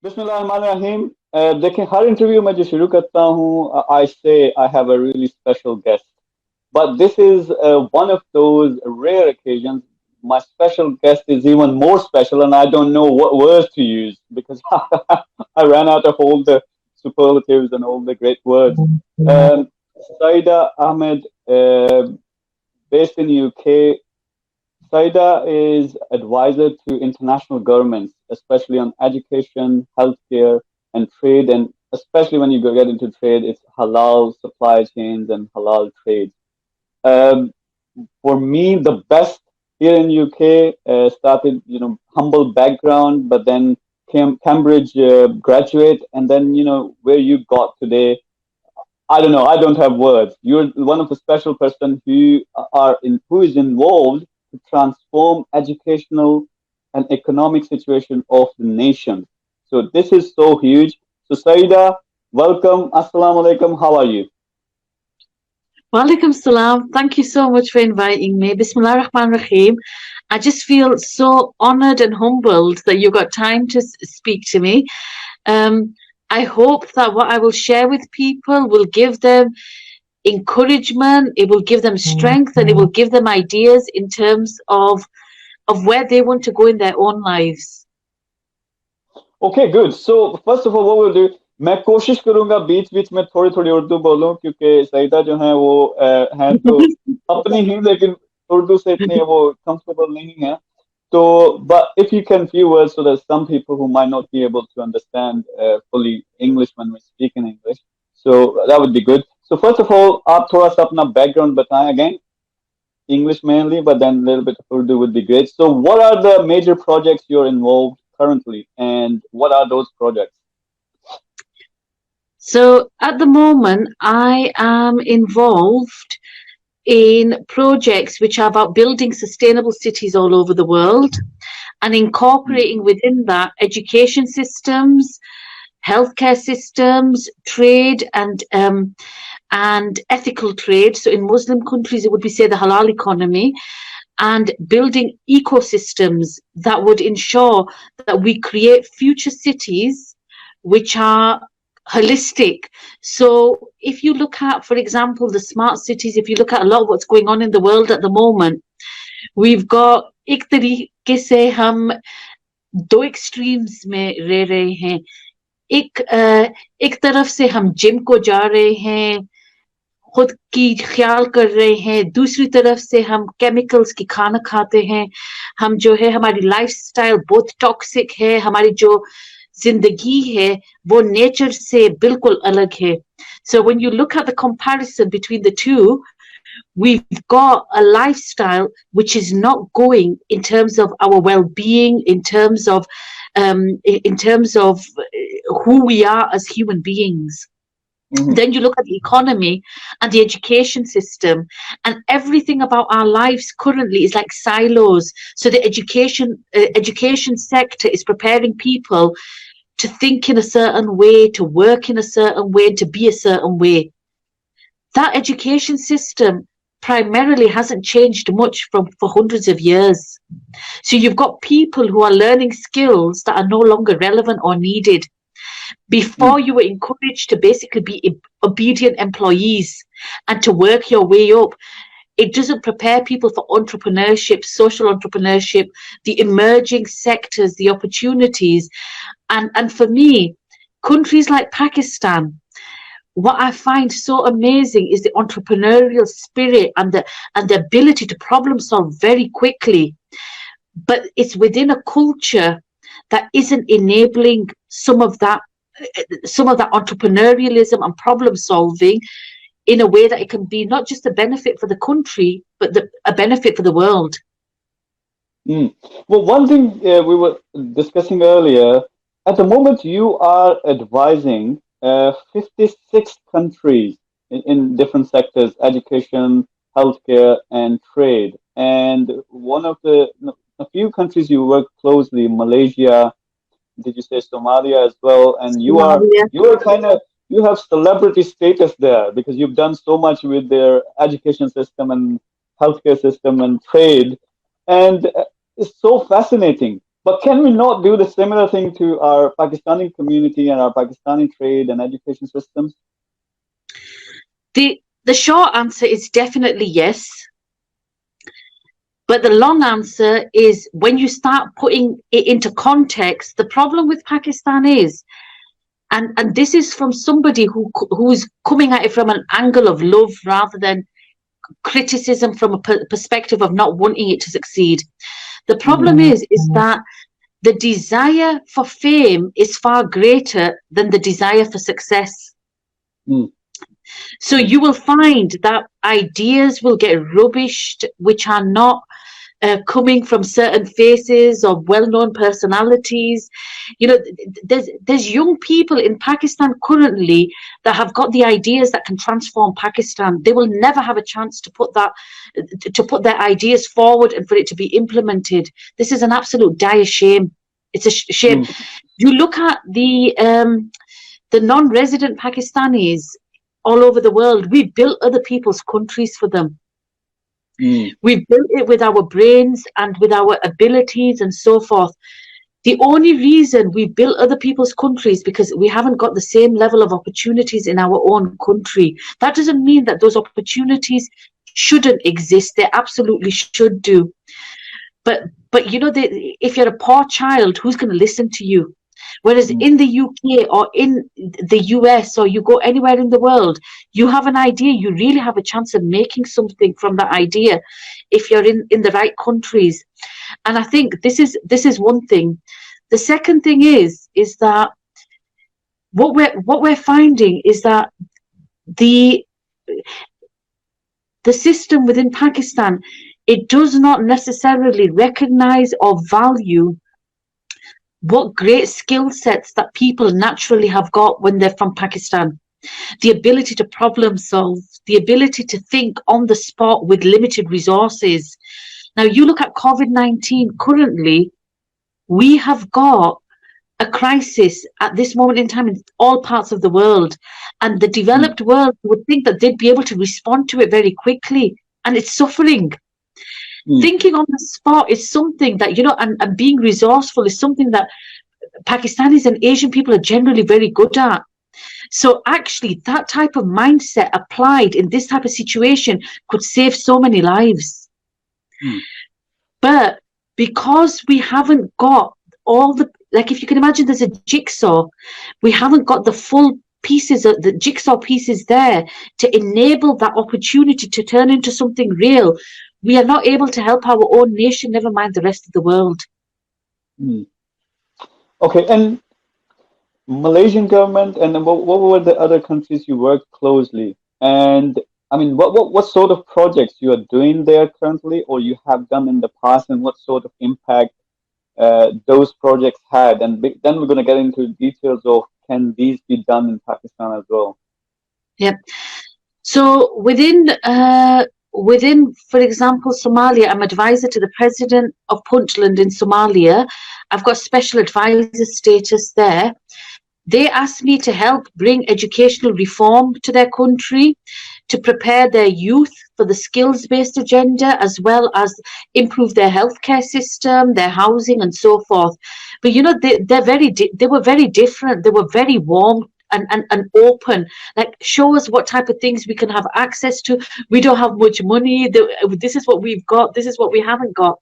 बिस्मिल्लाहिर्रहमानिर्रहीम। देखें, हर इंटरव्यू में जो शुरू करता हूँ, I say I have a really special guest. But this is one of those rare occasions. My special guest is even more special, and I don't know what words to use because I ran out of all the superlatives and all the great words. Um, Saeeda Ahmed, based in UK. Saida is advisor to international governments, especially on education, healthcare, and trade. And especially when you get into trade, it's halal supply chains and halal trade. Um, for me, the best here in UK started, humble background, but then Cambridge graduate, and then where you got today. I don't know. I don't have words. You're one of the special person who is involved to transform educational and economic situation of the nation. So this is so huge. So Saida, welcome. Assalamu alaikum. How are you? Walaikum salam. Thank you so much for inviting me. Bismillah ar-Rahman rahim. I just feel so honored and humbled that you got time to speak to me. I hope that what I will share with people will give them encouragement, it will give them strength, and it will give them ideas in terms of where they want to go in their own lives. Okay, good. So first of all, what we'll do, मैं कोशिश करूंगा बीच बीच में थोड़ी थोड़ी उर्दू बोलूं क्योंकि सईदा जो है वो हैं तो अपनी ही लेकिन उर्दू से इतने वो comfortable नहीं है. So, but if you can few words, so there's some people who might not be able to understand fully English when we speak in English. So that would be good. So first of all, आप थोड़ा सा अपना background बताएं again. English mainly, but then a little bit of Urdu would be great. So what are the major projects you're involved currently, and what are those projects? So at the moment, I am involved in projects which are about building sustainable cities all over the world and incorporating within that education systems, healthcare systems, trade, and ethical trade. So in Muslim countries, it would be say the halal economy, and building ecosystems that would ensure that we create future cities which are holistic. So if you look at, for example, the smart cities, if you look at a lot of what's going on in the world at the moment, we've got एक तरीके से हम दो extremes में रह रहे हैं. एक तरफ से हम जिम को जा रहे हैं, खुद की ख्याल कर रहे हैं, दूसरी तरफ से हम केमिकल्स की खाना खाते हैं, हम जो है हमारी लाइफस्टाइल बहुत टॉक्सिक है, हमारी जो जिंदगी है वो नेचर से बिल्कुल अलग है. So when you look at the comparison between the two, we've got a lifestyle which is not going in terms of our well-being, in terms of who we are as human beings. Then you look at the economy and the education system, and everything about our lives currently is like silos. So the education sector is preparing people to think in a certain way, to work in a certain way, and to be a certain way. That education system primarily hasn't changed much for hundreds of years. So you've got people who are learning skills that are no longer relevant or needed. Before, you were encouraged to basically be obedient employees and to work your way up. It doesn't prepare people for entrepreneurship, social entrepreneurship, the emerging sectors, the opportunities. And for me, countries like Pakistan, what I find so amazing is the entrepreneurial spirit and the ability to problem solve very quickly. But it's within a culture that isn't enabling some of that entrepreneurialism and problem solving in a way that it can be not just a benefit for the country, but a benefit for the world. Well, one thing we were discussing earlier, at the moment you are advising 56 countries in different sectors, education, healthcare, and trade. And one of a few countries you work closely, Malaysia, did you say Somalia as well? And you are you have celebrity status there because you've done so much with their education system and healthcare system and trade, and it's so fascinating. But can we not do the similar thing to our Pakistani community and our Pakistani trade and education systems? The short answer is definitely yes. But the long answer is, when you start putting it into context, the problem with Pakistan is, and this is from somebody who's coming at it from an angle of love rather than criticism from a perspective of not wanting it to succeed. The problem is that the desire for fame is far greater than the desire for success. So you will find that ideas will get rubbished, which are not coming from certain faces or well-known personalities. You know, there's young people in Pakistan currently that have got the ideas that can transform Pakistan. They will never have a chance to put their ideas forward and for it to be implemented. This is an absolute dire shame. It's a shame. You look at the non-resident Pakistanis all over the world. We built other people's countries for them. We built it with our brains and with our abilities and so forth. The only reason we built other people's countries because we haven't got the same level of opportunities in our own country. That doesn't mean that those opportunities shouldn't exist. They absolutely should do. But you know, if you're a poor child, who's going to listen to you? Whereas in the UK or in the US, or you go anywhere in the world, you have an idea, you really have a chance of making something from that idea if you're in the right countries. And I think this is one thing. The second thing is that what we're finding is that the system within Pakistan, it does not necessarily recognize or value what great skill sets that people naturally have got when they're from Pakistan. The ability to problem solve, the ability to think on the spot with limited resources. Now, you look at COVID-19 currently, we have got a crisis at this moment in time in all parts of the world. And the developed world would think that they'd be able to respond to it very quickly. And it's suffering. Thinking on the spot is something that, you know, and being resourceful is something that Pakistanis and Asian people are generally very good at. So actually, that type of mindset applied in this type of situation could save so many lives. But because we haven't got all the, like, if you can imagine there's a jigsaw, we haven't got the full pieces of the jigsaw pieces there to enable that opportunity to turn into something real. We are not able to help our own nation, never mind the rest of the world. Okay, and Malaysian government, and what were the other countries you worked closely? And I mean, what sort of projects you are doing there currently, or you have done in the past, and what sort of impact those projects had? And then we're going to get into details of, can these be done in Pakistan as well? Yep. So within, for example, Somalia, I'm advisor to the president of Puntland in Somalia. I've got special advisor status there. They asked me to help bring educational reform to their country, to prepare their youth for the skills-based agenda, as well as improve their healthcare system, their housing, and so forth. But you know, they were very different. They were very warm and open. Like, show us what type of things we can have access to. We don't have much money. This is what we've got. This is what we haven't got.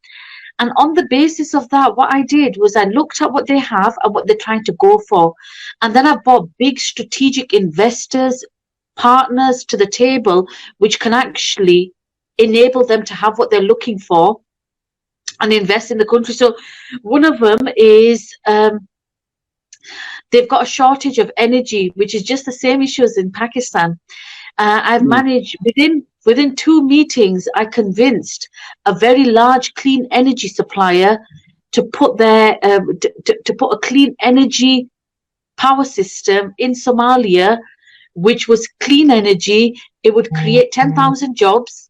And on the basis of that, what I did was I looked at what they have and what they're trying to go for. And then I brought big strategic investors, partners to the table, which can actually enable them to have what they're looking for and invest in the country. So one of them is they've got a shortage of energy, which is just the same issue as in Pakistan. I've managed within 2 meetings, I convinced a very large clean energy supplier to put their to put a clean energy power system in Somalia, which was clean energy. It would create 10,000 jobs,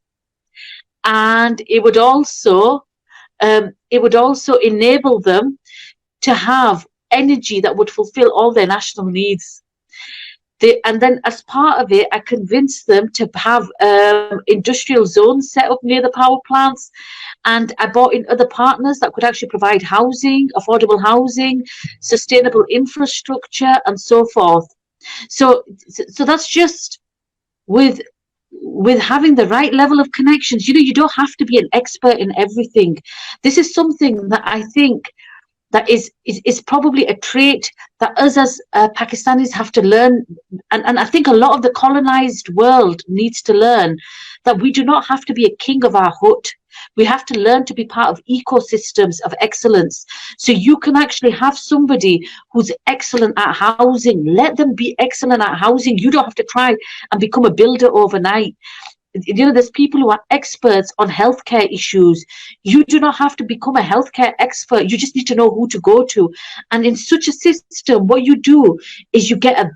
and it would also enable them to have energy that would fulfill all their national needs. And then as part of it, I convinced them to have industrial zones set up near the power plants. And I brought in other partners that could actually provide housing, affordable housing, sustainable infrastructure, and so forth. So that's just with having the right level of connections. You don't have to be an expert in everything. This is something that I think that is probably a trait that us as Pakistanis have to learn, and I think a lot of the colonized world needs to learn that we do not have to be a king of our hut. We have to learn to be part of ecosystems of excellence. So you can actually have somebody who's excellent at housing. Let them be excellent at housing. You don't have to try and become a builder overnight. There's people who are experts on healthcare issues. You do not have to become a healthcare expert. You just need to know who to go to. And in such a system, what you do is you get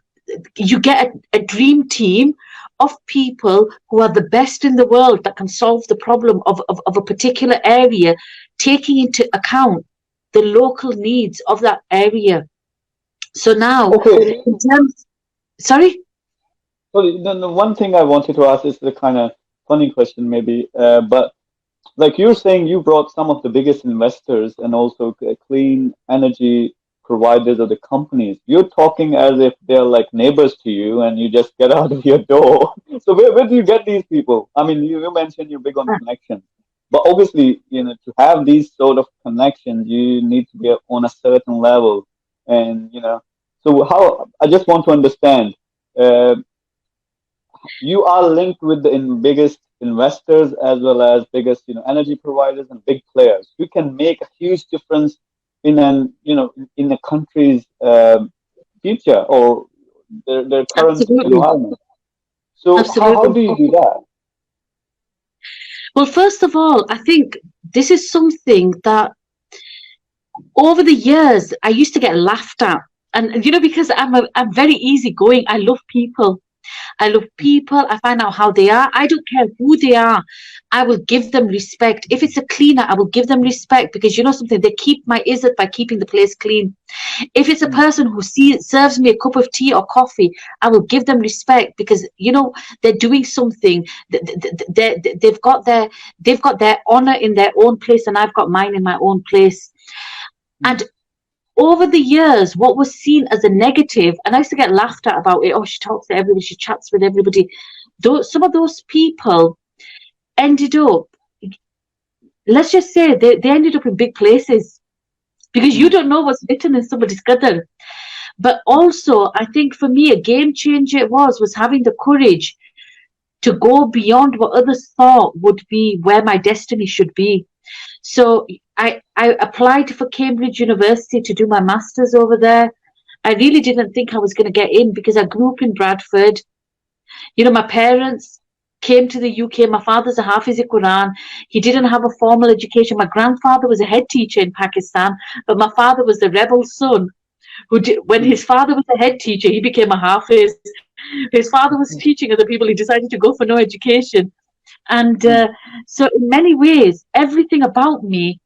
a dream team of people who are the best in the world that can solve the problem of a particular area, taking into account the local needs of that area. So now, Okay. Sorry? Sorry, the one thing I wanted to ask is the kind of funny question, maybe, but like you're saying, you brought some of the biggest investors and also clean energy providers of the companies. You're talking as if they're like neighbors to you and you just get out of your door. So where do you get these people? I mean, you mentioned you're big on connections, but obviously, to have these sort of connections, you need to be on a certain level. And, so how, I just want to understand, uh, you are linked with the biggest investors as well as biggest energy providers and big players. You can make a huge difference in a country's future or their current Absolutely. environment. So how do you do that? Well, first of all, I think this is something that over the years I used to get laughed at, and because I'm very easygoing. I love people. I find out how they are. I don't care who they are. I will give them respect. If it's a cleaner, I will give them respect because something, they keep my izzat by keeping the place clean. If it's a person who serves me a cup of tea or coffee, I will give them respect because they're doing something. They've got their honor in their own place, and I've got mine in my own place. And over the years, what was seen as a negative, and I used to get laughed at about it. Oh, she talks to everybody, she chats with everybody. Some of those people ended up, let's just say, they ended up in big places because you don't know what's written in somebody's qadar. But also, I think for me, a game changer was having the courage to go beyond what others thought would be where my destiny should be. So I applied for Cambridge University to do my master's over there. I really didn't think I was going to get in because I grew up in Bradford. My parents came to the UK. My father's a Hafiz Quran. He didn't have a formal education. My grandfather was a head teacher in Pakistan, but my father was the rebel son when his father was a head teacher, he became a Hafiz. His father was teaching other people. He decided to go for no education. And so in many ways, everything about me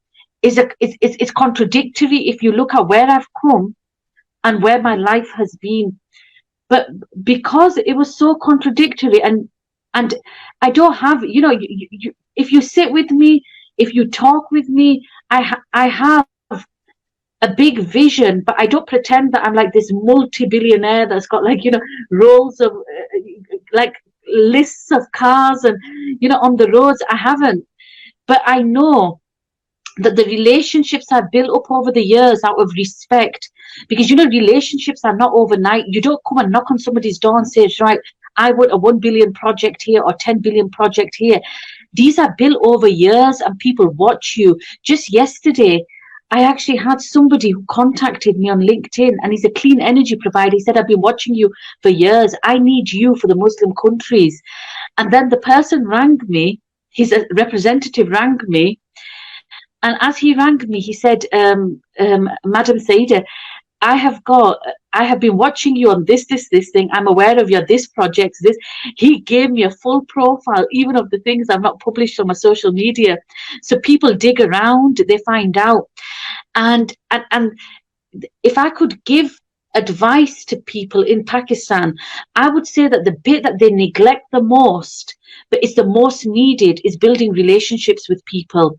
it's contradictory if you look at where I've come and where my life has been. But because it was so contradictory and I don't have, if you sit with me, if you talk with me, I have a big vision, but I don't pretend that I'm like this multi-billionaire that's got rolls of like lists of cars and on the roads. I haven't, but I know that the relationships I've built up over the years out of respect, because relationships are not overnight. You don't come and knock on somebody's door and say, right, I want a 1 billion project here or 10 billion project here. These are built over years and people watch you. Just yesterday, I actually had somebody who contacted me on LinkedIn and he's a clean energy provider. He said, I've been watching you for years. I need you for the Muslim countries. And then the person rang me, his representative rang me. And as he rang me, he said, Madam Saeeda, I have been watching you on this thing. I'm aware of your this project, this. He gave me a full profile, even of the things I've not published on my social media. So people dig around, they find out. And if I could give advice to people in Pakistan, I would say that the bit that they neglect the most, but is the most needed, is building relationships with people,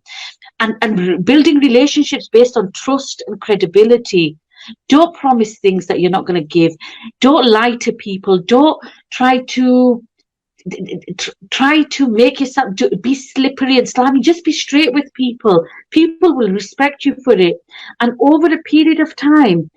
and building relationships based on trust and credibility. Don't promise things that you're not going to give. Don't lie to people. Don't try to make yourself be slippery and slimy. Just be straight with people. People will respect you for it. And over a period of time,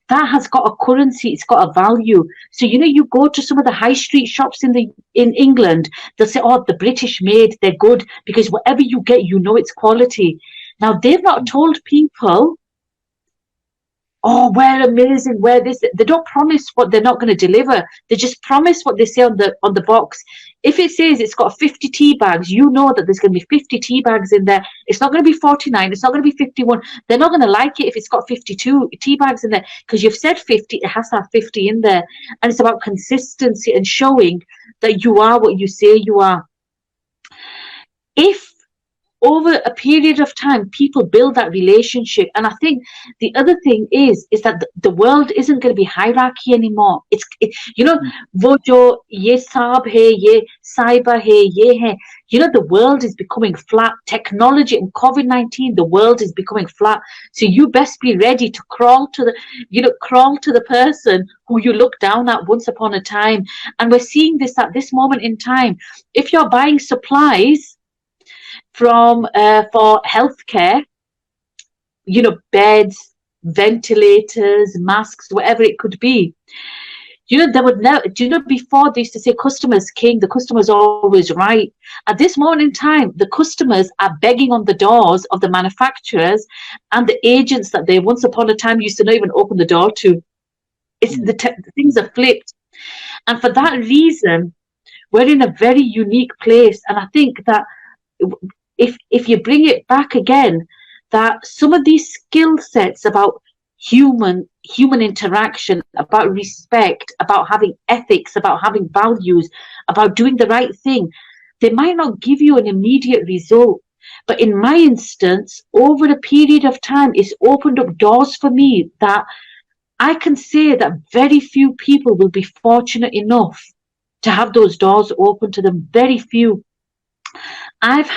that has got a currency, it's got a value. So you go to some of the high street shops in England, they'll say, oh, the British made, they're good, because whatever you get, it's quality. Now they've not told people, oh, we're amazing, we're this. They don't promise what they're not going to deliver. They just promise what they say on the box. If it says it's got 50 tea bags, you know that there's going to be 50 tea bags in there. It's not going to be 49. It's not going to be 51. They're not going to like it if it's got 52 tea bags in there, because you've said 50. It has to have 50 in there. And it's about consistency and showing that you are what you say you are. If over a period of time people build that relationship, and I think the other thing is that the world isn't going to be hierarchy anymore. वो जो ये साहब है, ये साहिबा है, ये है, the world is becoming flat. Technology and COVID-19, the world is becoming flat. So you best be ready to crawl to the person who you look down at once upon a time. And we're seeing this at this moment in time. If you're buying supplies for healthcare, beds, ventilators, masks, whatever it could be, they would never, before they used to say customer's king, the customer's always right. At this moment in time, the customers are begging on the doors of the manufacturers and the agents that they once upon a time used to not even open the door to. The things are flipped. And for that reason, we're in a very unique place. And I think that if you bring it back again, that some of these skill sets about human interaction, about respect, about having ethics, about having values, about doing the right thing, they might not give you an immediate result. But in my instance, over a period of time, it's opened up doors for me that I can say that very few people will be fortunate enough to have those doors open to them. Very few. I've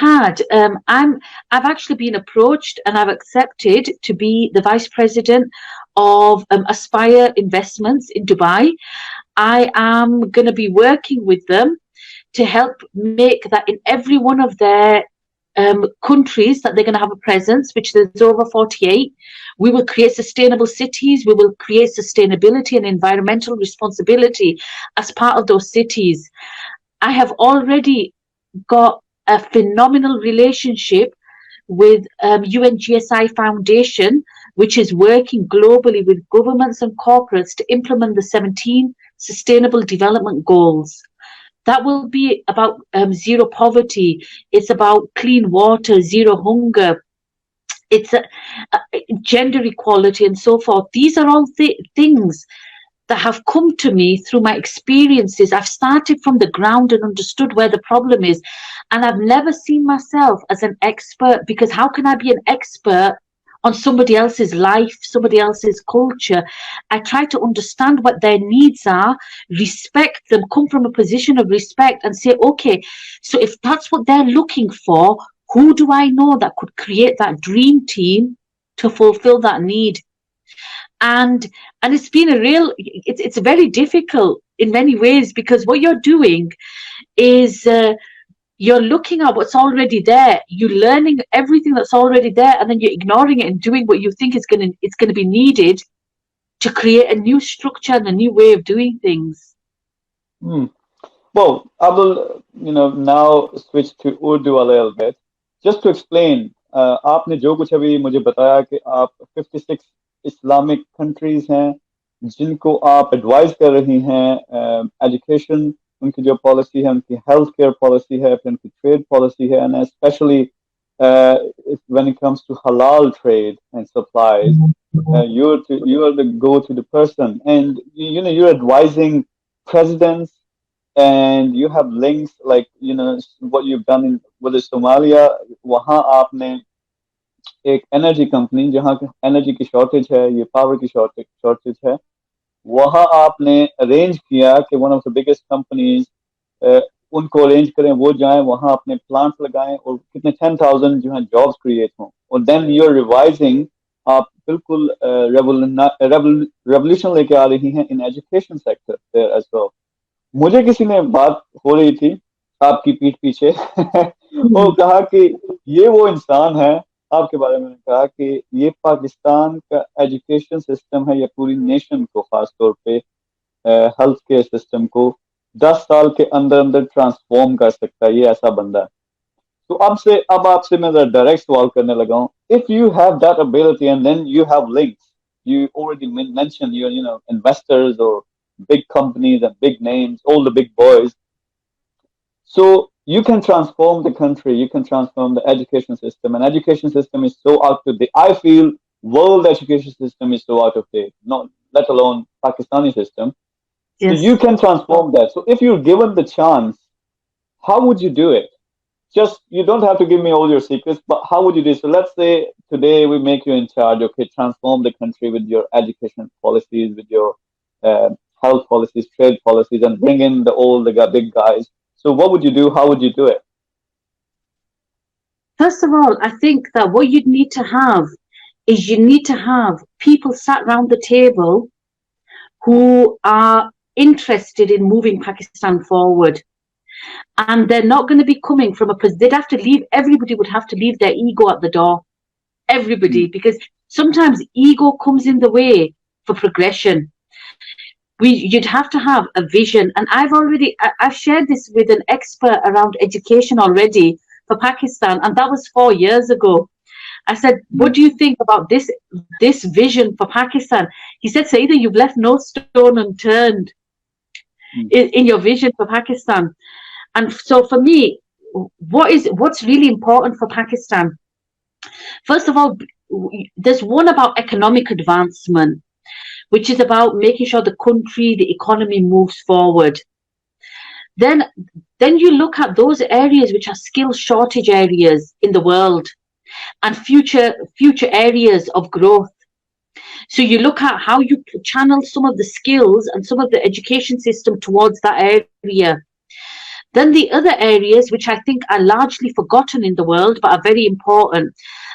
actually been approached and I've accepted to be the vice president of Aspire Investments in Dubai. I am going to be working with them to help make that in every one of their countries that they're going to have a presence, which there's over 48. We will create sustainable cities. We will create sustainability and environmental responsibility as part of those cities. I have already got a phenomenal relationship with UNGSI Foundation, which is working globally with governments and corporates to implement the 17 Sustainable Development Goals. That will be about zero poverty. It's about clean water, zero hunger. It's gender equality and so forth. These are all things that have come to me through my experiences. I've started from the ground and understood where the problem is. And I've never seen myself as an expert, because how can I be an expert on somebody else's life, somebody else's culture? I try to understand what their needs are, respect them, come from a position of respect and say, okay, so if that's what they're looking for, who do I know that could create that dream team to fulfill that need? And it's been it's very difficult in many ways, because what you're doing is you're looking at what's already there, you're learning everything that's already there, and then you're ignoring it and doing what you think it's going to be needed to create a new structure and a new way of doing things. Well, I will, now switch to Urdu a little bit, just to explain. आपने जो कुछ अभी मुझे बताया कि आप 56 Islamic countries हैं जिनको आप एडवाइस कर रही हैं, एजुकेशन उनकी जो पॉलिसी है, उनकी हेल्थ केयर पॉलिसी है, फिर उनकी ट्रेड पॉलिसी है, and specially when it comes to halal trade and supplies, you are the go-to the person, and you're advising presidents, and you have links like what you've done in with Somalia. वहाँ आपने एक energy company, जहाँ energy की shortage है, ये power की shortage है, वहाँ आपने अरेंज किया कि one of the biggest companies उनको अरेंज करें, वो जाएं वहाँ अपने प्लांट्स लगाएं और कितने 10,000 जो है जॉब्स क्रिएट हों, और देन यू आर रिवाइजिंग, आप बिल्कुल रेवोल्यूशन लेके आ रही हैं in education sector there as well. मुझे किसी ने बात हो रही थी आपकी पीठ पीछे और हम्म, कहा कि ये वो इंसान है, आपके बारे में कहा कि ये पाकिस्तान का एजुकेशन सिस्टम है या पूरी नेशन को खास तौर पे हेल्थ केयर सिस्टम को 10 साल के अंदर अंदर ट्रांसफॉर्म कर सकता है, ये ऐसा बंदा है। तो अब आपसे मैं डायरेक्ट सवाल करने लगा हूँ, if you have that ability and then you have links, you already mentioned your investors or big companies and big names, all the big boys, so you can transform the country, you can transform the education system, and education system is so out of date. I feel world education system is so out of date, not let alone Pakistani system. So you yes. can transform that. So if you're given the chance, how would you do it? Just you don't have to give me all your secrets, but how would you do? So let's say today we make you in charge. Okay, transform the country with your education policies, with your uh, health policies, trade policies, and bring in the big guys. So what would you do? How would you do it? First of all, I think that what you'd need to have is you need to have people sat around the table who are interested in moving Pakistan forward. And they're not going to be coming from a place, they'd have to leave, everybody would have to leave their ego at the door. Everybody, Mm, because sometimes ego comes in the way for progression. You'd have to have a vision, and I've shared this with an expert around education already for Pakistan, and that was 4 years ago. I said, what mm, do you think about this vision for Pakistan? He said, Saeeda, you've left no stone unturned mm, in your vision for Pakistan. And so for me, what's really important for Pakistan? First of all, there's one about economic advancement, which is about making sure the country, the economy moves forward. Then, then you look at those areas which are skill shortage areas in the world and future areas of growth. So you look at how you channel some of the skills and some of the education system towards that area. Then the other areas, which I think are largely forgotten in the world but are very important.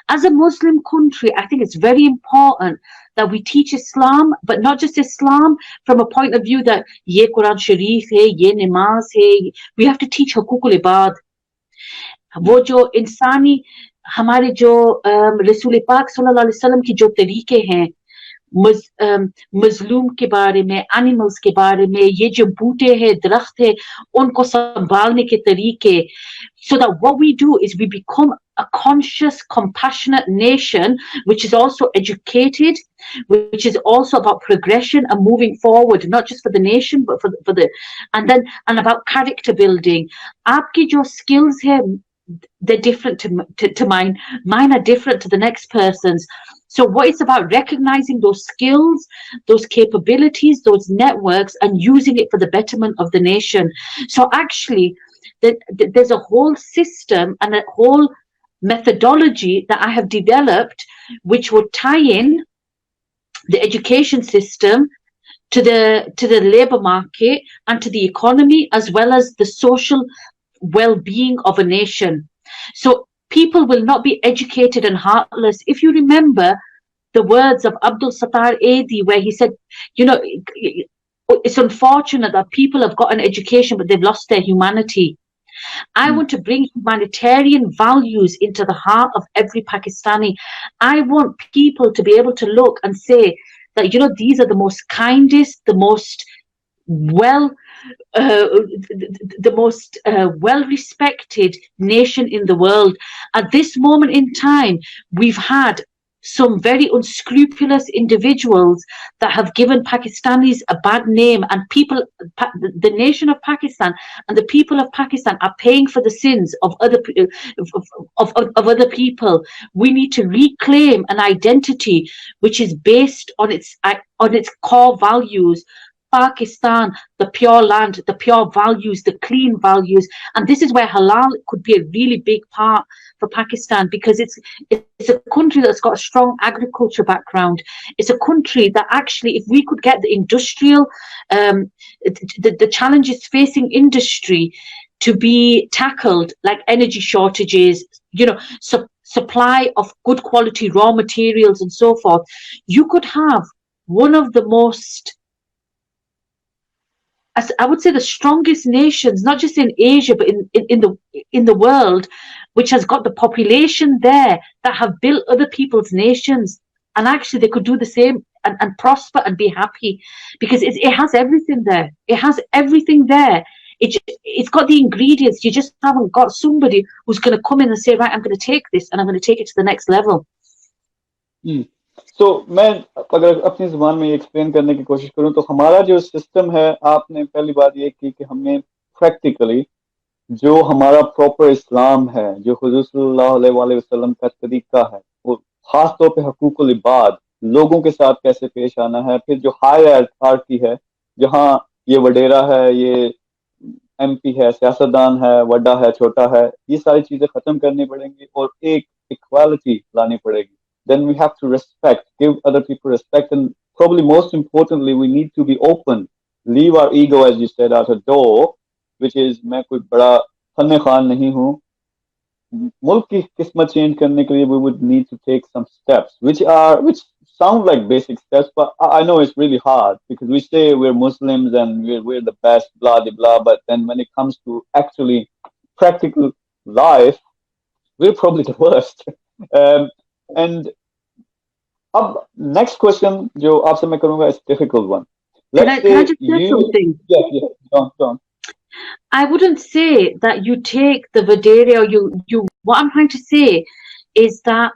As a Muslim country, I think it's very important that we teach Islam, but not just Islam from a point of view that ye Quran Sharif hai, ye namaz hai. We have to teach Hukukul Ibad. mm, वो जो इंसानी हमारे जो रसूल पाक सल्लल्लाहु अलैहि वसल्लम की जो तरीके हैं मजलूम के बारे में, एनिमल्स के बारे में, ये जो बूटे हैं, दरख्त है, उनको संभालने के तरीके, so that what we do is we become a conscious, compassionate nation, which is also educated, which is also about progression and moving forward, not just for the nation, but for the, and about character building. आपकी जो skills है, they're different to mine. Mine are different to the next person's. So what it's about recognizing those skills, those capabilities, those networks, and using it for the betterment of the nation. So actually, there's a whole system and a whole methodology that I have developed, which would tie in the education system to the labor market and to the economy, as well as the social well-being of a nation. So people will not be educated and heartless. If you remember the words of Abdul Sattar Edi, where he said, it's unfortunate that people have got an education, but they've lost their humanity. I mm, want to bring humanitarian values into the heart of every Pakistani. I want people to be able to look and say that, these are the most kindest, the most well the most well respected nation in the world. At this moment in time, we've had some very unscrupulous individuals that have given Pakistanis a bad name, and the nation of Pakistan and the people of Pakistan are paying for the sins of other people. We need to reclaim an identity which is based on its core values Pakistan, the pure land, the pure values, the clean values. And this is where halal could be a really big part for Pakistan, because it's a country that's got a strong agriculture background. It's a country that actually, if we could get the industrial, the challenges facing industry to be tackled, like energy shortages, supply of good quality raw materials and so forth, you could have one of the most, I would say, the strongest nations, not just in Asia, but in the world, which has got the population there that have built other people's nations, and actually they could do the same and prosper and be happy, because it has everything there. It has everything there. It's got the ingredients. You just haven't got somebody who's going to come in and say, right, I'm going to take this and I'm going to take it to the next level. So मैं अगर अपनी जुबान में explain करने की कोशिश करूं तो हमारा जो सिस्टम है, आपने पहली बात ये की कि हमने प्रैक्टिकली जो हमारा प्रॉपर इस्लाम है, जो हुजूर सल्लल्लाहु अलैहि वसल्लम का तरीका है, वो खास तौर पे हकूकुल इबाद, लोगों के साथ कैसे पेश आना है, फिर जो हायर अथॉरिटी है, जहाँ ये वडेरा है, ये एमपी है, सियासतदान है, वड्डा है, छोटा है, ये सारी चीजें खत्म करनी पड़ेंगी और एक इक्वालिटी लानी पड़ेगी. Then we have to respect, give other people respect, and probably most importantly, we need to be open, leave our ego, as you said, out a door, which is मैं कोई बड़ा फन्ने खान नहीं हूँ. मुल्क की किस्मत चेंज करने के लिए we would need to take some steps, which sound like basic steps, but I know it's really hard because we say we're Muslims and we're the best, blah blah blah, but then when it comes to actually practical life, we're probably the worst. And अब next question जो आपसे मैं करूँगा is difficult one. Can I just say something? Yeah, don't. I wouldn't say that you take the Vadere, or you. What I'm trying to say is that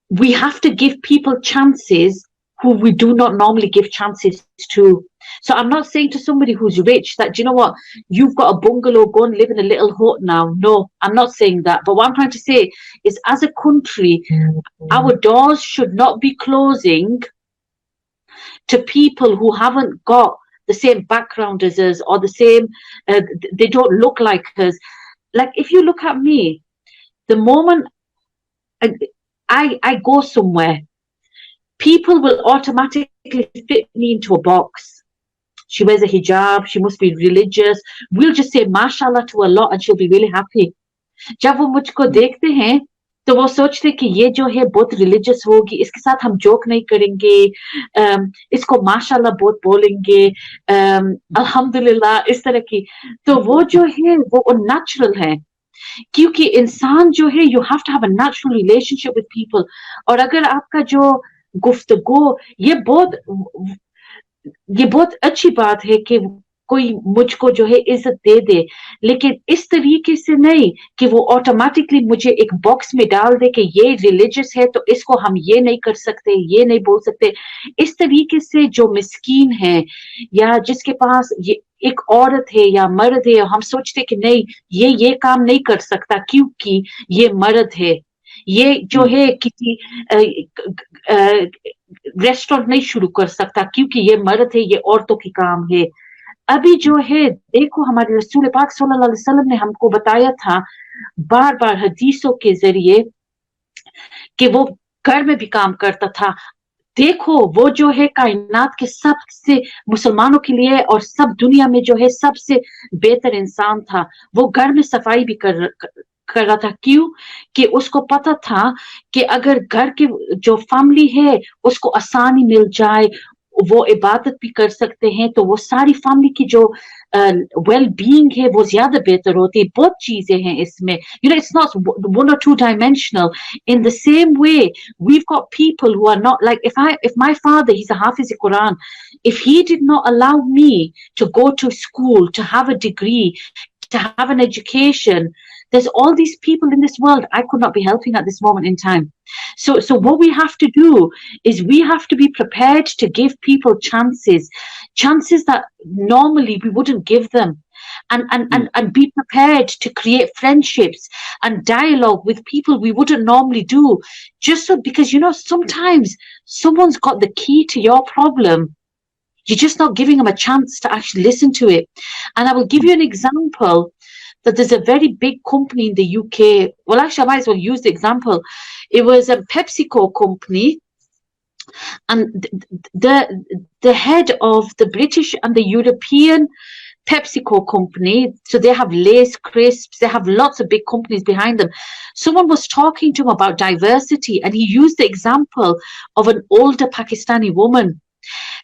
we have to give people chances who we do not normally give chances to. So I'm not saying to somebody who's rich that, do you know what, you've got a bungalow, go and live in a little hut now. No, I'm not saying that. But what I'm trying to say is, as a country, our doors should not be closing to people who haven't got the same background as us, or the same, they don't look like us. Like, if you look at me, the moment I go somewhere, people will automatically fit me into a box. She wears a hijab, she must be religious. We'll just say mashallah to Allah and she'll be really happy. जब वो मुझको देखते हैं तो वो सोचते कि ये जो है बहुत रिलीजियस होगी, इसके साथ हम जोक नहीं करेंगे, इसको माशाल्लाह बहुत बोलेंगे, अल्हम्दुलिल्लाह, इस तरह की. तो वो जो है वो नेचुरल है, क्योंकि इंसान जो है, you have to have a natural relationship with people. और अगर आपका जो गुफ्तगू, ये बहुत अच्छी बात है कि कोई मुझको जो है इज्जत दे दे, लेकिन इस तरीके से नहीं कि वो ऑटोमेटिकली मुझे एक बॉक्स में डाल दे कि ये रिलीजियस है तो इसको हम ये नहीं कर सकते, ये नहीं बोल सकते. इस तरीके से जो मिस्कीन है या जिसके पास ये एक औरत है या मर्द है, हम सोचते कि नहीं, ये काम नहीं कर सकता क्योंकि ये मर्द है, ये जो है किसी रेस्टोरेंट नहीं शुरू कर सकता क्योंकि ये मर्द है, ये औरतों की काम है. अभी जो है देखो, हमारे रसूल पाक सल्लल्लाहु अलैहि वसल्लम ने हमको बताया था बार बार हदीसों के जरिए कि वो घर में भी काम करता था. देखो वो जो है कायनात के सबसे, मुसलमानों के लिए और सब दुनिया में जो है सबसे बेहतर इंसान था. वो घर में सफाई भी कर रहा था. क्यों? कि उसको पता था कि अगर घर के जो फैमिली है उसको आसानी मिल जाए, वो इबादत भी कर सकते हैं, तो वो सारी फैमिली की जो वेल बीइंग है वो ज्यादा बेहतर होती है. बहुत चीजें हैं इसमें, it's not one or two dimensional. In the same way, we've got people who are not like, if my father, he's a Hafiz Quran, if he did not allow me to go to school, to have a degree, to have an education, there's all these people in this world I could not be helping at this moment in time. So what we have to do is we have to be prepared to give people chances that normally we wouldn't give them, and be prepared to create friendships and dialogue with people we wouldn't normally do, just so, because sometimes someone's got the key to your problem. You're just not giving them a chance to actually listen to it. And I will give you an example that there's a very big company in the UK. Well, actually, I might as well use the example. It was a PepsiCo company, and the head of the British and the European PepsiCo company, so they have Lay's crisps, they have lots of big companies behind them. Someone was talking to him about diversity, and he used the example of an older Pakistani woman.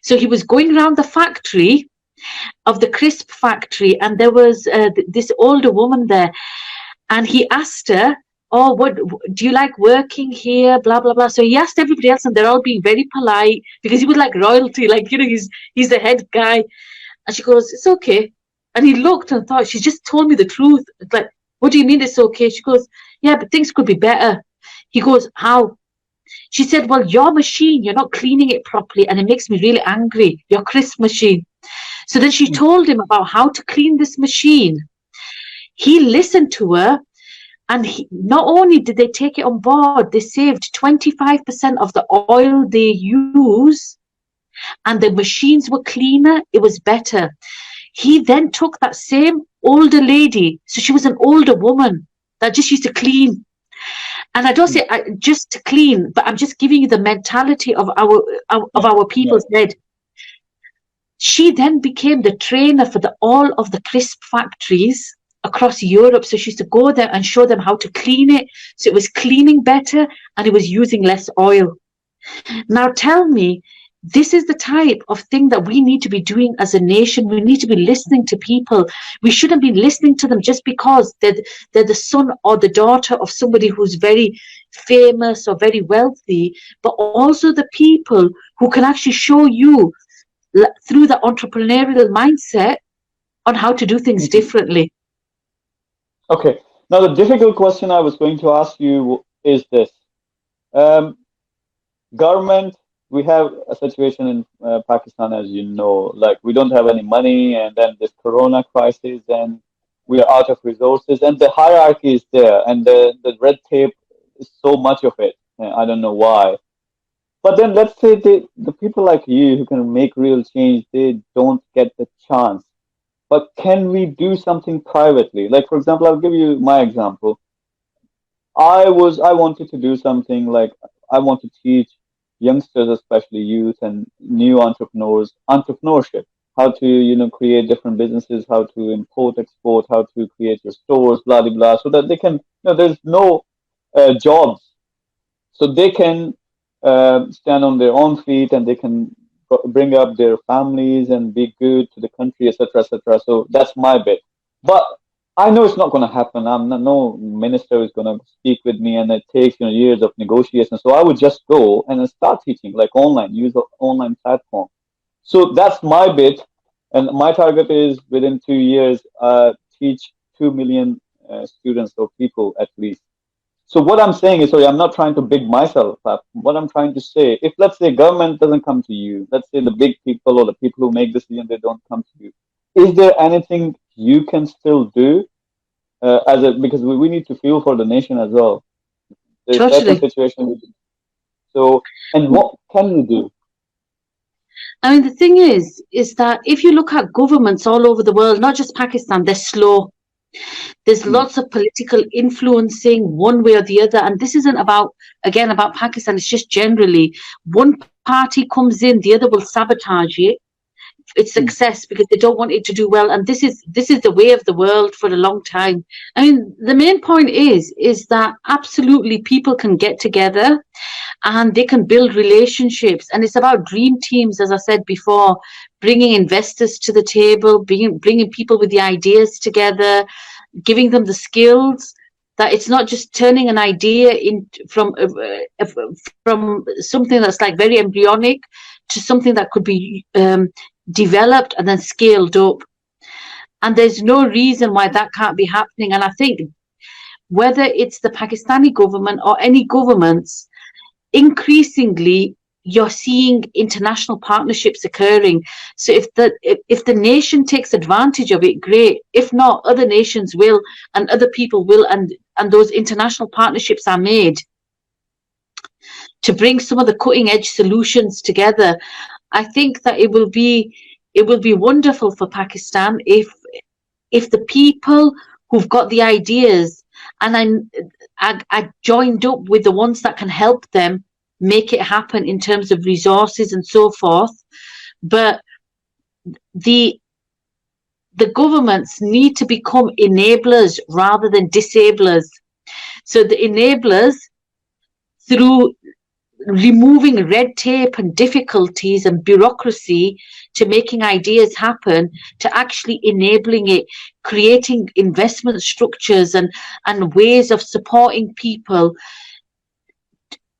So he was going around the factory of the crisp factory, and there was this older woman there, and he asked her, oh, what do you like working here, blah blah blah. So he asked everybody else, and they're all being very polite because he was like royalty, like, you know, he's the head guy. And she goes, it's okay. And he looked and thought, she just told me the truth. It's like, what do you mean it's okay? She goes, yeah, but things could be better. He goes, how? She said, well, your machine, you're not cleaning it properly, and it makes me really angry, your crisp machine. So then she told him about how to clean this machine. He listened to her, and not only did they take it on board, they saved 25% of the oil they use, and the machines were cleaner, it was better. He then took that same older lady, so she was an older woman that just used to clean. And I don't say just to clean, but I'm just giving you the mentality of our people's head. She then became the trainer for all of the crisp factories across Europe. So she used to go there and show them how to clean it. So it was cleaning better, and it was using less oil. Now tell me, this is the type of thing that we need to be doing as a nation. We need to be listening to people. We shouldn't be listening to them just because they're the son or the daughter of somebody who's very famous or very wealthy, but also the people who can actually show you through the entrepreneurial mindset on how to do things differently. Okay. Now, the difficult question I was going to ask you is this. Government, we have a situation in Pakistan, as you know, like we don't have any money, and then this corona crisis, and we are out of resources, and the hierarchy is there, and the red tape is so much of it. I don't know why. But then let's say the people like you who can make real change, they don't get the chance. But can we do something privately? Like, for example, I'll give you my example. I wanted to do something like I want to teach youngsters, especially youth and new entrepreneurs, entrepreneurship, how to, create different businesses, how to import, export, how to create your stores, blah, blah, blah, so that they can, there's no jobs. So they can stand on their own feet, and they can bring up their families and be good to the country, etc., etc. So that's my bit. But I know it's not going to happen. No minister is going to speak with me, and it takes years of negotiation. So I would just go and then start teaching, like online, use an online platform. So that's my bit, and my target is within 2 years, teach 2 million students or people at least. So what I'm saying is, sorry, I'm not trying to big myself up. What I'm trying to say, if let's say government doesn't come to you, let's say the big people or the people who make decisions, they don't come to you, is there anything you can still do because we need to feel for the nation as well. There's certain situations. So, and what can you do? I mean, the thing is that if you look at governments all over the world, not just Pakistan, they're slow. There's lots of political influencing one way or the other. And this isn't about Pakistan. It's just generally one party comes in, the other will sabotage it. It's success because they don't want it to do well. And this is the way of the world for a long time. I mean, the main point is that absolutely people can get together and they can build relationships. And it's about dream teams, as I said before, bringing investors to the table, bringing people with the ideas together, giving them the skills. That it's not just turning an idea from something that's like very embryonic to something that could be developed and then scaled up. And there's no reason why that can't be happening. And I think whether it's the Pakistani government or any governments, increasingly you're seeing international partnerships occurring. So if the nation takes advantage of it, great. If not, other nations will, and other people will, and those international partnerships are made to bring some of the cutting edge solutions together. I think that it will be wonderful for Pakistan if the people who've got the ideas and I joined up with the ones that can help them make it happen in terms of resources and so forth. But the governments need to become enablers rather than disablers. So the enablers, through removing red tape and difficulties and bureaucracy, to making ideas happen, to actually enabling it, creating investment structures and ways of supporting people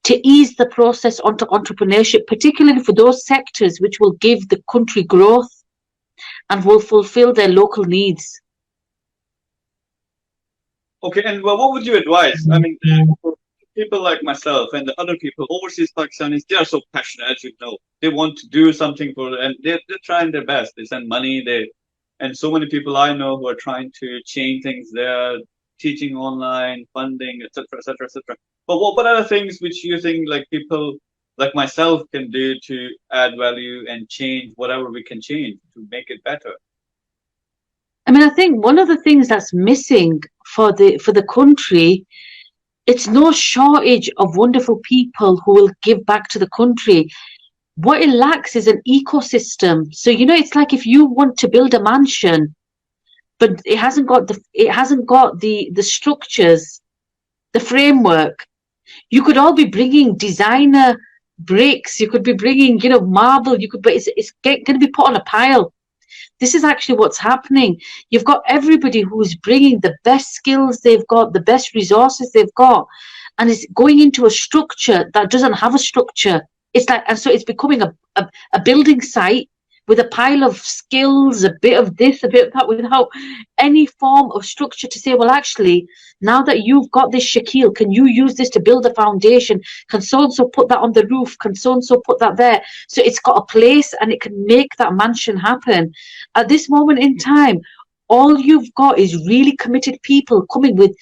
to ease the process onto entrepreneurship, particularly for those sectors which will give the country growth and will fulfill their local needs. Okay, and well, what would you advise? I mean, for people like myself and the other people, overseas Pakistanis, they are so passionate, as you know. They want to do something and they're trying their best. They send money, and so many people I know who are trying to change things there, teaching online, funding, etc., etc., etc. But what are the things which you think like people like myself can do to add value and change whatever we can change to make it better? I mean, I think one of the things that's missing for the country, it's no shortage of wonderful people who will give back to the country. What it lacks is an ecosystem. So, you know, it's like if you want to build a mansion, but it hasn't got the structures, the framework. You could all be bringing designer bricks. You could be bringing, you know, marble. But it's going to be put on a pile. This is actually what's happening. You've got everybody who's bringing the best skills they've got, the best resources they've got, and it's going into a structure that doesn't have a structure. It's like, and so it's becoming a building site with a pile of skills, a bit of this, a bit of that, without any form of structure to say, well, actually, now that you've got this, Shakeel, can you use this to build a foundation? Can so-and-so put that on the roof? Can so-and-so put that there? So it's got a place and it can make that mansion happen. At this moment in time, all you've got is really committed people coming with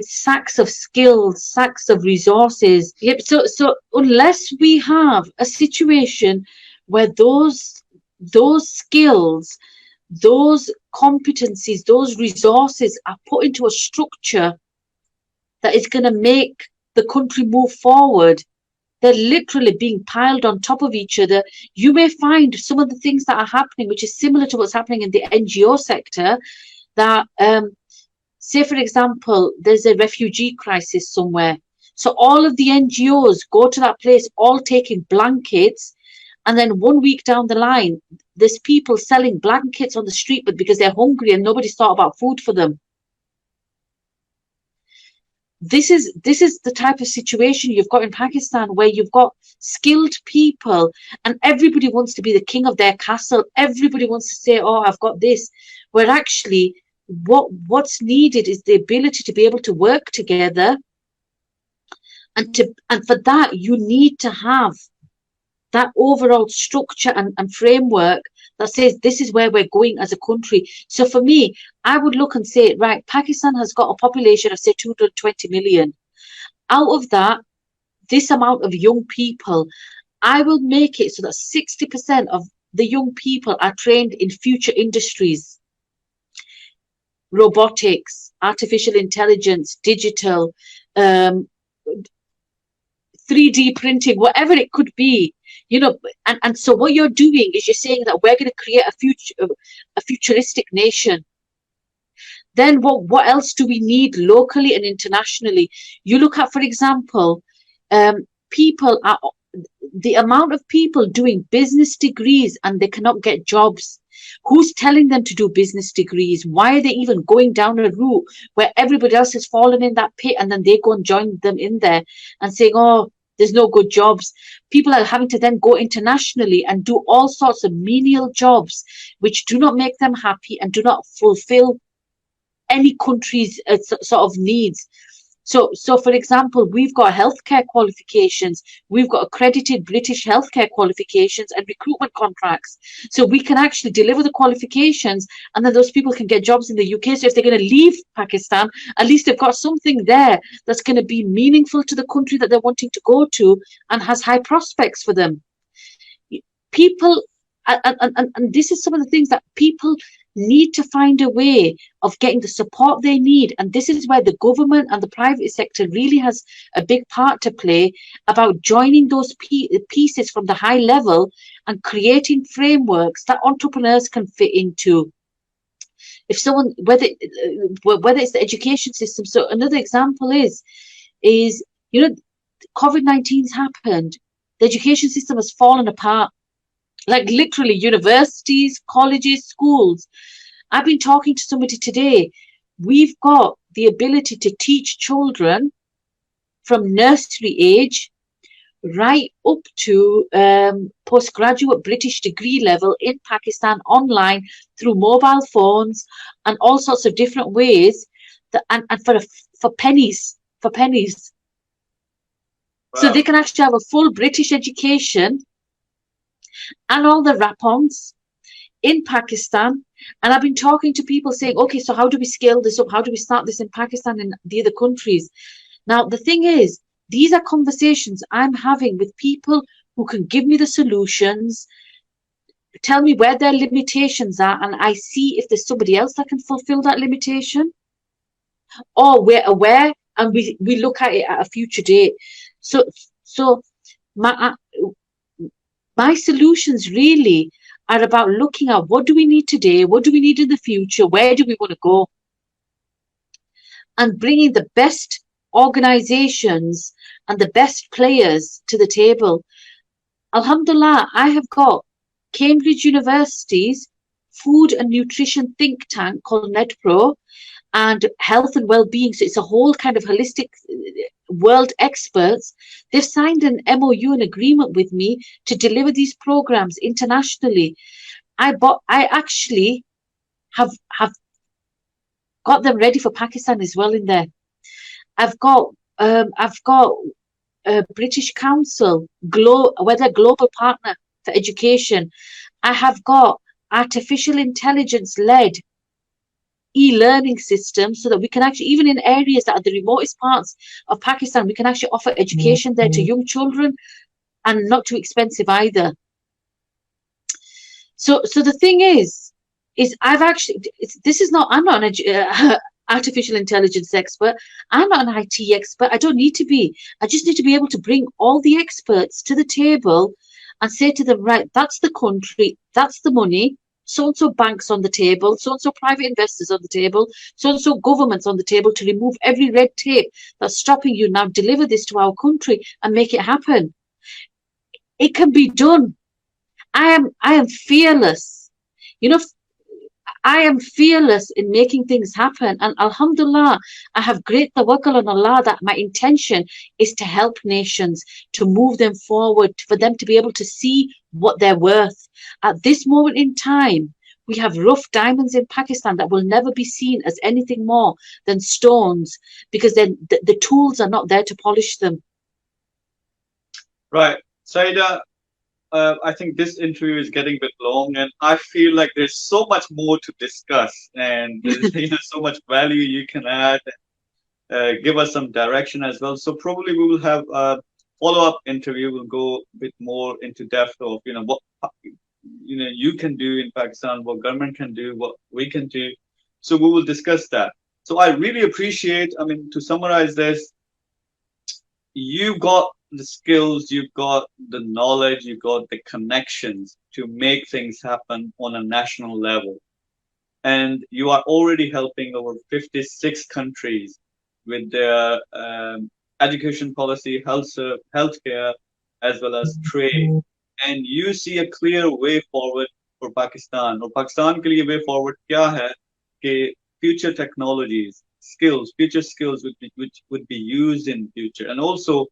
sacks of skills, sacks of resources. Yep. So unless we have a situation where those skills, those competencies, those resources are put into a structure that is going to make the country move forward, they're literally being piled on top of each other. You may find some of the things that are happening, which is similar to what's happening in the NGO sector, that, say, for example, there's a refugee crisis somewhere. So all of the NGOs go to that place, all taking blankets, and then 1 week down the line, there's people selling blankets on the street, but because they're hungry and nobody's thought about food for them. This is the type of situation you've got in Pakistan, where you've got skilled people and everybody wants to be the king of their castle. Everybody wants to say, oh, I've got this. Where actually what's needed is the ability to be able to work together. And for that, you need to have that overall structure and framework that says this is where we're going as a country. So for me, I would look and say, right, Pakistan has got a population of, say, 220 million. Out of that, this amount of young people, I will make it so that 60% of the young people are trained in future industries. Robotics, artificial intelligence, digital, 3D printing, whatever it could be. You know, and so what you're doing is you're saying that we're going to create a futuristic nation. Then what else do we need locally and internationally? You look at, for example, the amount of people doing business degrees and they cannot get jobs. Who's telling them to do business degrees? Why are they even going down a route where everybody else has fallen in that pit and then they go and join them in there and saying, oh, there's no good jobs. People are having to then go internationally and do all sorts of menial jobs which do not make them happy and do not fulfill any country's sort of needs. So for example, we've got healthcare qualifications, we've got accredited British healthcare qualifications and recruitment contracts. So we can actually deliver the qualifications and then those people can get jobs in the UK. So if they're going to leave Pakistan, at least they've got something there that's going to be meaningful to the country that they're wanting to go to and has high prospects for them. people, and this is some of the things that people need to find a way of getting the support they need. And this is where the government and the private sector really has a big part to play, about joining those pieces from the high level and creating frameworks that entrepreneurs can fit into. If someone, whether it's the education system. So another example is COVID-19's happened. The education system has fallen apart. Like literally, universities, colleges, schools. I've been talking to somebody today. We've got the ability to teach children from nursery age right up to postgraduate British degree level in Pakistan online through mobile phones and all sorts of different ways, and for pennies. Wow. So they can actually have a full British education and all the wrap-ons in Pakistan. And I've been talking to people saying, okay, so how do we scale this up? How do we start this in Pakistan and the other countries? Now, the thing is, these are conversations I'm having with people who can give me the solutions, tell me where their limitations are, and I see if there's somebody else that can fulfill that limitation. Or we're aware and we look at it at a future date. So my solutions really are about looking at what do we need today, what do we need in the future, where do we want to go, and bringing the best organizations and the best players to the table. Alhamdulillah, I have got Cambridge University's food and nutrition think tank called NetPro, and health and well-being. So it's a whole kind of holistic world experts. They've signed an MOU, an agreement with me to deliver these programs internationally. I actually have got them ready for Pakistan as well in there. I've got British Council, we're global partner for education. I have got artificial intelligence-led e-learning system, so that we can actually, even in areas that are the remotest parts of Pakistan, we can actually offer education there to young children, and not too expensive either. So the thing is I'm not an artificial intelligence expert. I'm not an IT expert. I don't need to be. I just need to be able to bring all the experts to the table and say to them, right, that's the country, that's the money, so-and-so banks on the table, so-and-so private investors on the table, so-and-so governments on the table, to remove every red tape that's stopping you. Now deliver this to our country and make it happen. It can be done. I am fearless. I am fearless in making things happen. And alhamdulillah, I have great tawakkul on Allah that my intention is to help nations, to move them forward, for them to be able to see what they're worth. At this moment in time, we have rough diamonds in Pakistan that will never be seen as anything more than stones, because then the tools are not there to polish them. Right. Saeeda, I think this interview is getting a bit long, and I feel like there's so much more to discuss, and there's so much value you can add, give us some direction as well. So probably we will have a follow-up interview. We'll go a bit more into depth of what you can do in Pakistan, what government can do, what we can do. So we will discuss that. So I really appreciate. I mean, to summarize this, you got the skills, you've got the knowledge, you've got the connections to make things happen on a national level. And you are already helping over 56 countries with their education policy, healthcare, as well as trade. And you see a clear way forward for Pakistan. Or Pakistan ke liye way forward kya hai? Ke future technologies, future skills which would be used in future. And also,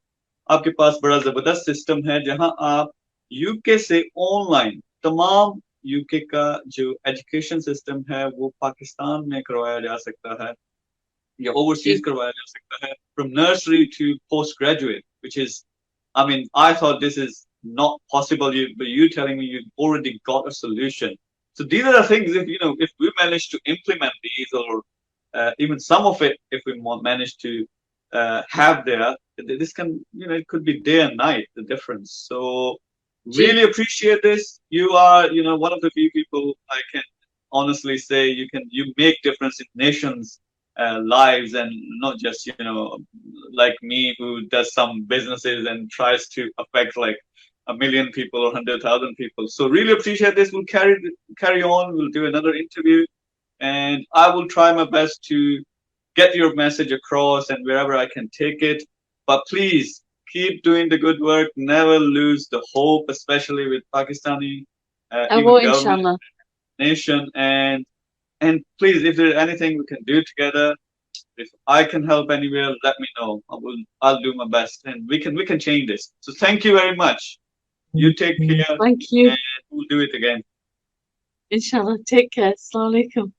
आपके पास बड़ा जबरदस्त system है जहां आप UK से online तमाम UK का जो एजुकेशन सिस्टम है वो पाकिस्तान में करवाया जा सकता है या ओवरसीज करवाया जा सकता है, from nursery to postgraduate, which is, I mean, I thought this is not possible, but you telling me you've already got a solution. So these are the things, if we manage to implement these, or even some of it, if we manage to have there, this can, it could be day and night, the difference. So Really appreciate this. You are, one of the few people I can honestly say you make difference in nations' lives, and not just like me who does some businesses and tries to affect like 1 million people or 100,000 people. So really appreciate this. We'll carry on. We'll do another interview, and I will try my best to get your message across and wherever I can take it. But please keep doing the good work. Never lose the hope, especially with Pakistani I even will, government, inshallah. nation, and please, if there's anything we can do together, if I can help anywhere, let me know. I'll do my best, and we can change this. So thank you very much. You take care, Thank you. and we'll do it again. Inshallah. Take care. Assalamu alaikum.